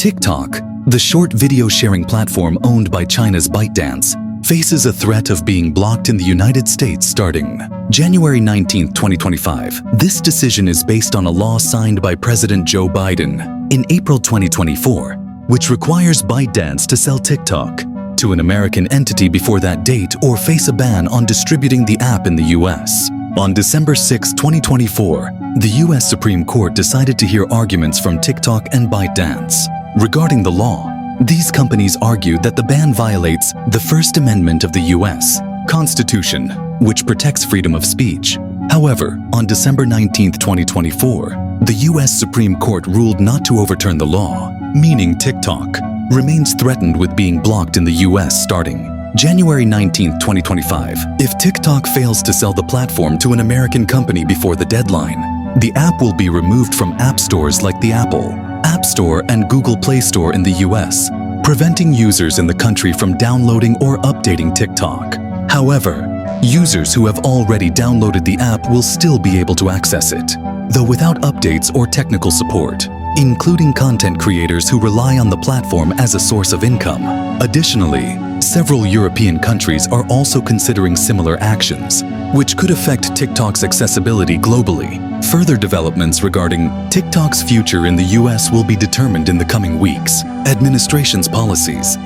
TikTok, the short video sharing platform owned by China's ByteDance, faces a threat of being blocked in the United States starting January 19, 2025. This decision is based on a law signed by President Joe Biden in April 2024, which requires ByteDance to sell TikTok to an American entity before that date or face a ban on distributing the app in the US. On December 6, 2024, the US Supreme Court decided to hear arguments from TikTok and ByteDance. Regarding the law, these companies argued that the ban violates the First Amendment of the US Constitution, which protects freedom of speech. However, on December 19, 2024, the US Supreme Court ruled not to overturn the law, meaning TikTok remains threatened with being blocked in the US starting January 19, 2025. If TikTok fails to sell the platform to an American company before the deadline, the app will be removed from app stores like the Apple App Store and Google Play Store in the US, preventing users in the country from downloading or updating TikTok. However, users who have already downloaded the app will still be able to access it, though without updates or technical support, including content creators who rely on the platform as a source of income. Additionally, several European countries are also considering similar actions, which could affect TikTok's accessibility globally. Further developments regarding TikTok's future in the US will be determined in the coming weeks. Administration's policies.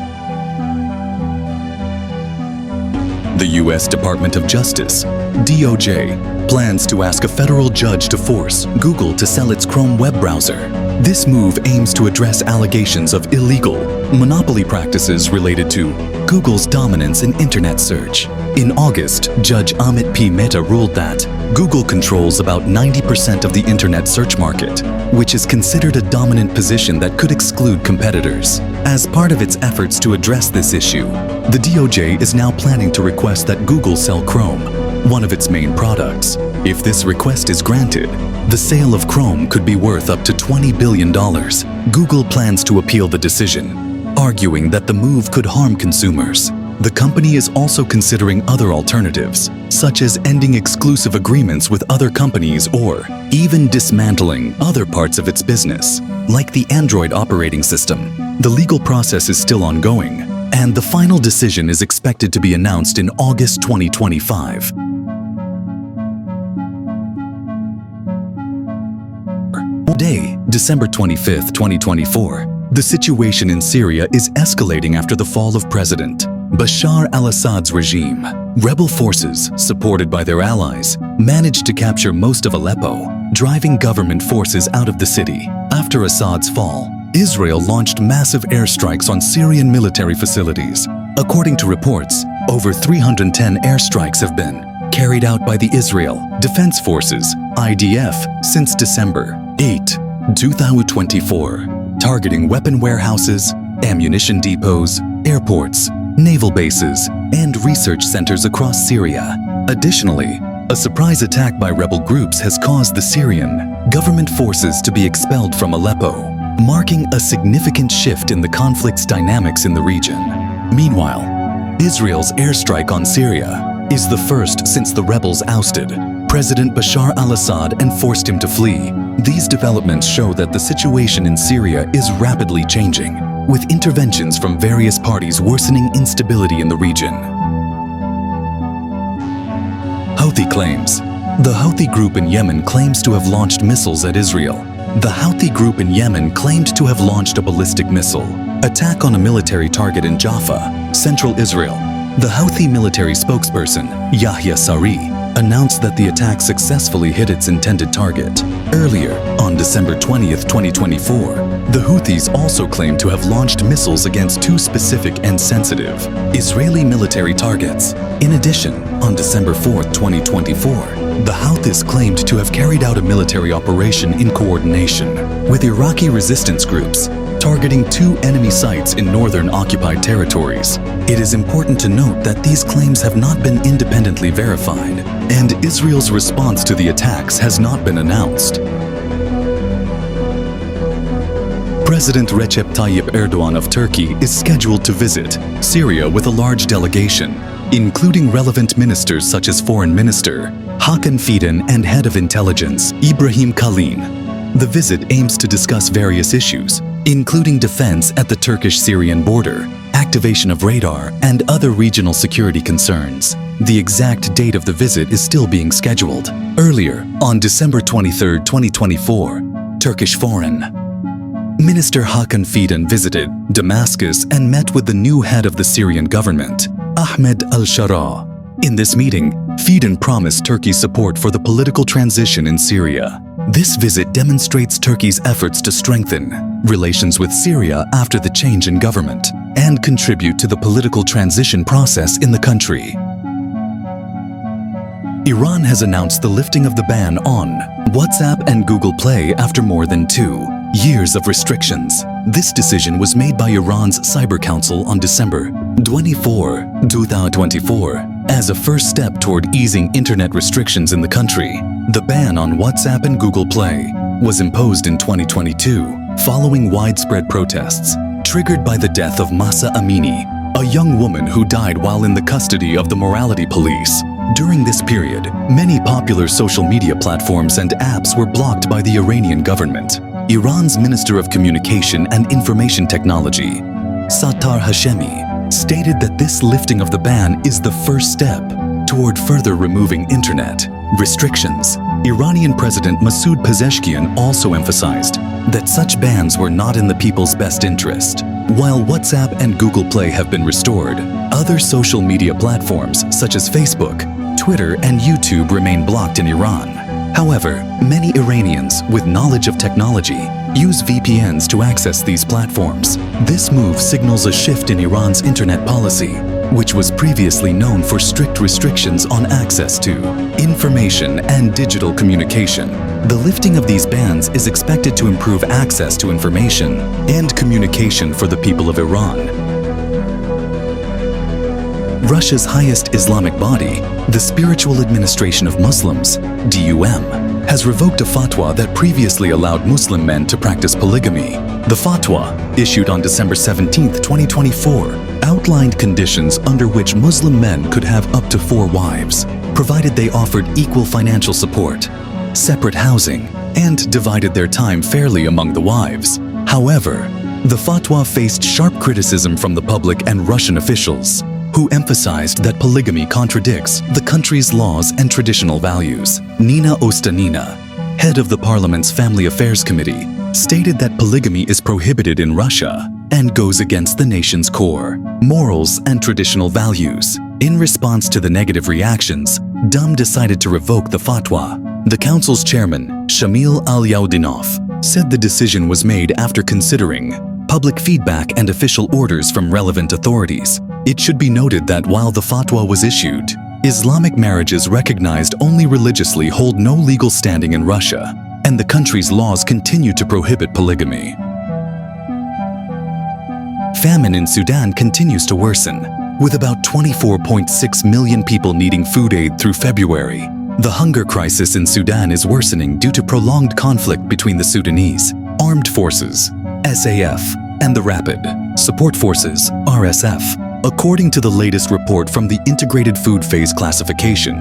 The U.S. Department of Justice, DOJ, plans to ask a federal judge to force Google to sell its Chrome web browser. This move aims to address allegations of illegal monopoly practices related to Google's dominance in internet search. In August, Judge Amit P. Mehta ruled that Google controls about 90% of the internet search market, which is considered a dominant position that could exclude competitors. As part of its efforts to address this issue, the DOJ is now planning to request that Google sell Chrome, one of its main products. If this request is granted, the sale of Chrome could be worth up to $20 billion. Google plans to appeal the decision, arguing that the move could harm consumers. The company is also considering other alternatives, such as ending exclusive agreements with other companies or even dismantling other parts of its business, like the Android operating system. The legal process is still ongoing, and the final decision is expected to be announced in August 2025. Today, December 25, 2024, the situation in Syria is escalating after the fall of President Bashar al-Assad's regime. Rebel forces, supported by their allies, managed to capture most of Aleppo, driving government forces out of the city. After Assad's fall, Israel launched massive airstrikes on Syrian military facilities. According to reports, over 310 airstrikes have been carried out by the Israel Defense Forces, IDF, since December 8, 2024, targeting weapon warehouses, ammunition depots, airports, naval bases, and research centers across Syria. Additionally, a surprise attack by rebel groups has caused the Syrian government forces to be expelled from Aleppo, marking a significant shift in the conflict's dynamics in the region. Meanwhile, Israel's airstrike on Syria is the first since the rebels ousted President Bashar al-Assad and forced him to flee. These developments show that the situation in Syria is rapidly changing, with interventions from various parties worsening instability in the region. Houthi claims. The Houthi group in Yemen claims to have launched missiles at Israel. The Houthi group in Yemen claimed to have launched a ballistic missile attack on a military target in Jaffa, central Israel. The Houthi military spokesperson, Yahya Sari, announced that the attack successfully hit its intended target. Earlier, on December 20, 2024, the Houthis also claimed to have launched missiles against two specific and sensitive Israeli military targets. In addition, on December 4, 2024, the Houthis claimed to have carried out a military operation in coordination with Iraqi resistance groups, targeting two enemy sites in northern occupied territories. It is important to note that these claims have not been independently verified, and Israel's response to the attacks has not been announced. President Recep Tayyip Erdogan of Turkey is scheduled to visit Syria with a large delegation, including relevant ministers such as Foreign Minister Hakan Fidan and Head of Intelligence Ibrahim Kalin. The visit aims to discuss various issues, including defense at the Turkish-Syrian border, activation of radar, and other regional security concerns. The exact date of the visit is still being scheduled. Earlier, on December 23, 2024, Turkish Foreign Minister Hakan Fidan visited Damascus and met with the new head of the Syrian government, Ahmed al-Shara. In this meeting, Fidan promised Turkey's support for the political transition in Syria. This visit demonstrates Turkey's efforts to strengthen relations with Syria after the change in government and contribute to the political transition process in the country. Iran has announced the lifting of the ban on WhatsApp and Google Play after more than 2 years of restrictions. This decision was made by Iran's Cyber Council on December 24, 2024, as a first step toward easing internet restrictions in the country. The ban on WhatsApp and Google Play was imposed in 2022 following widespread protests triggered by the death of Mahsa Amini, a young woman who died while in the custody of the morality police. During this period, many popular social media platforms and apps were blocked by the Iranian government. Iran's Minister of Communication and Information Technology, Sattar Hashemi, stated that this lifting of the ban is the first step toward further removing internet restrictions. Iranian President Masoud Pezeshkian also emphasized that such bans were not in the people's best interest. While WhatsApp and Google Play have been restored, other social media platforms such as Facebook, Twitter, and YouTube remain blocked in Iran. However, many Iranians with knowledge of technology use VPNs to access these platforms. This move signals a shift in Iran's internet policy, which was previously known for strict restrictions on access to information and digital communication. The lifting of these bans is expected to improve access to information and communication for the people of Iran. Russia's highest Islamic body, the Spiritual Administration of Muslims, DUM, has revoked a fatwa that previously allowed Muslim men to practice polygamy. The fatwa, issued on December 17, 2024, outlined conditions under which Muslim men could have up to 4 wives, provided they offered equal financial support, separate housing, and divided their time fairly among the wives. However, the fatwa faced sharp criticism from the public and Russian officials, who emphasized that polygamy contradicts the country's laws and traditional values. Nina Ostanina, head of the parliament's Family Affairs Committee, stated that polygamy is prohibited in Russia and goes against the nation's core morals and traditional values. In response to the negative reactions, DUM decided to revoke the fatwa. The council's chairman, Shamil Al-Yaudinov, said the decision was made after considering public feedback and official orders from relevant authorities. It should be noted that while the fatwa was issued, Islamic marriages recognized only religiously hold no legal standing in Russia, and the country's laws continue to prohibit polygamy. Famine in Sudan continues to worsen, with about 24.6 million people needing food aid through February. The hunger crisis in Sudan is worsening due to prolonged conflict between the Sudanese Armed Forces, SAF, and the Rapid Support Forces, RSF. According to the latest report from the Integrated Food Phase Classification,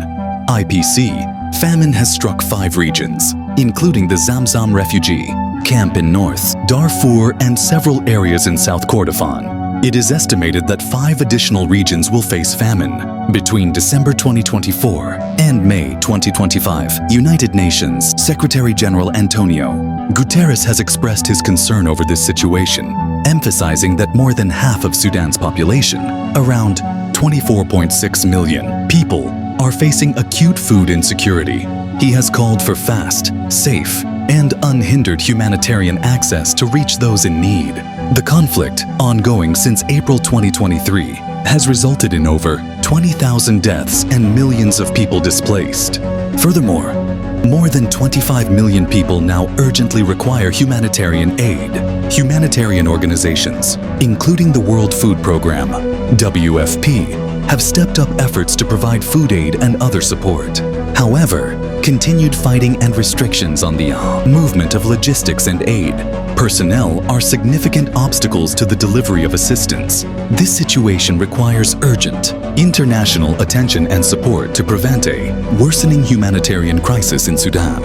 IPC, famine has struck 5 regions, including the Zamzam refugee camp in North Darfur and several areas in South Kordofan. It is estimated that 5 additional regions will face famine between December 2024 and May 2025. United Nations Secretary-General Antonio Guterres has expressed his concern over this situation, emphasizing that more than half of Sudan's population, around 24.6 million people, are facing acute food insecurity. He has called for fast, safe, and unhindered humanitarian access to reach those in need. The conflict, ongoing since April 2023, has resulted in over 20,000 deaths and millions of people displaced. Furthermore, more than 25 million people now urgently require humanitarian aid. Humanitarian organizations, including the World Food Programme, WFP, have stepped up efforts to provide food aid and other support. However, continued fighting and restrictions on the movement of logistics and aid personnel are significant obstacles to the delivery of assistance. This situation requires urgent international attention and support to prevent a worsening humanitarian crisis in Sudan.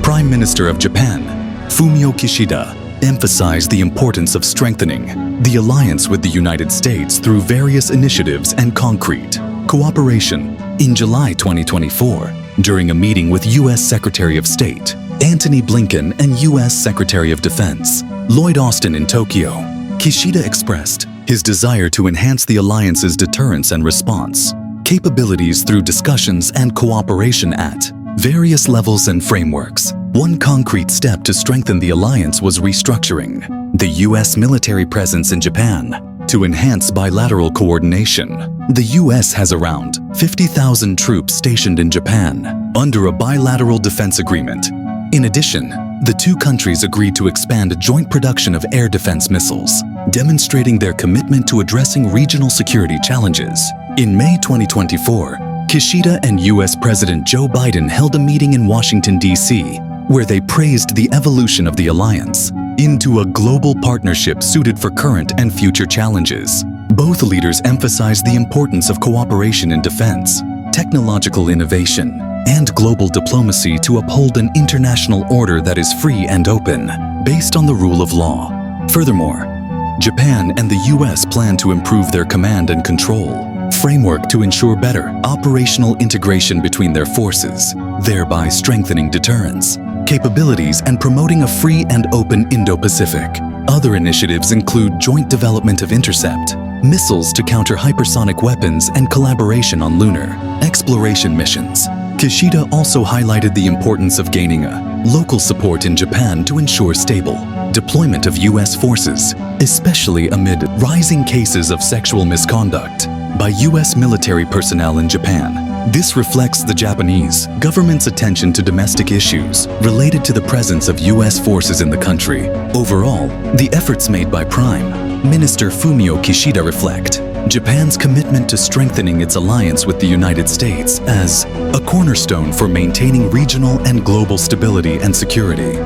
Prime Prime Minister of Japan, Fumio Kishida, emphasized the importance of strengthening the alliance with the United States through various initiatives and concrete cooperation. In July 2024, during a meeting with U.S. Secretary of State Antony Blinken and U.S. Secretary of Defense Lloyd Austin in Tokyo, Kishida expressed his desire to enhance the alliance's deterrence and response capabilities through discussions and cooperation at various levels and frameworks. One concrete step to strengthen the alliance was restructuring the U.S. military presence in Japan to enhance bilateral coordination. The U.S. has around 50,000 troops stationed in Japan under a bilateral defense agreement. In addition, the two countries agreed to expand joint production of air defense missiles, demonstrating their commitment to addressing regional security challenges. In May 2024, Kishida and U.S. President Joe Biden held a meeting in Washington, D.C., where they praised the evolution of the alliance into a global partnership suited for current and future challenges. Both leaders emphasized the importance of cooperation in defense, technological innovation, and global diplomacy to uphold an international order that is free and open, based on the rule of law. Furthermore, Japan and the U.S. plan to improve their command and control framework to ensure better operational integration between their forces, thereby strengthening deterrence capabilities and promoting a free and open Indo-Pacific. Other initiatives include joint development of intercept missiles to counter hypersonic weapons and collaboration on lunar exploration missions. Kishida also highlighted the importance of gaining a local support in Japan to ensure stable deployment of U.S. forces, especially amid rising cases of sexual misconduct by U.S. military personnel in Japan. This reflects the Japanese government's attention to domestic issues related to the presence of U.S. forces in the country. Overall, the efforts made by Prime Minister Fumio Kishida reflect Japan's commitment to strengthening its alliance with the United States as a cornerstone for maintaining regional and global stability and security.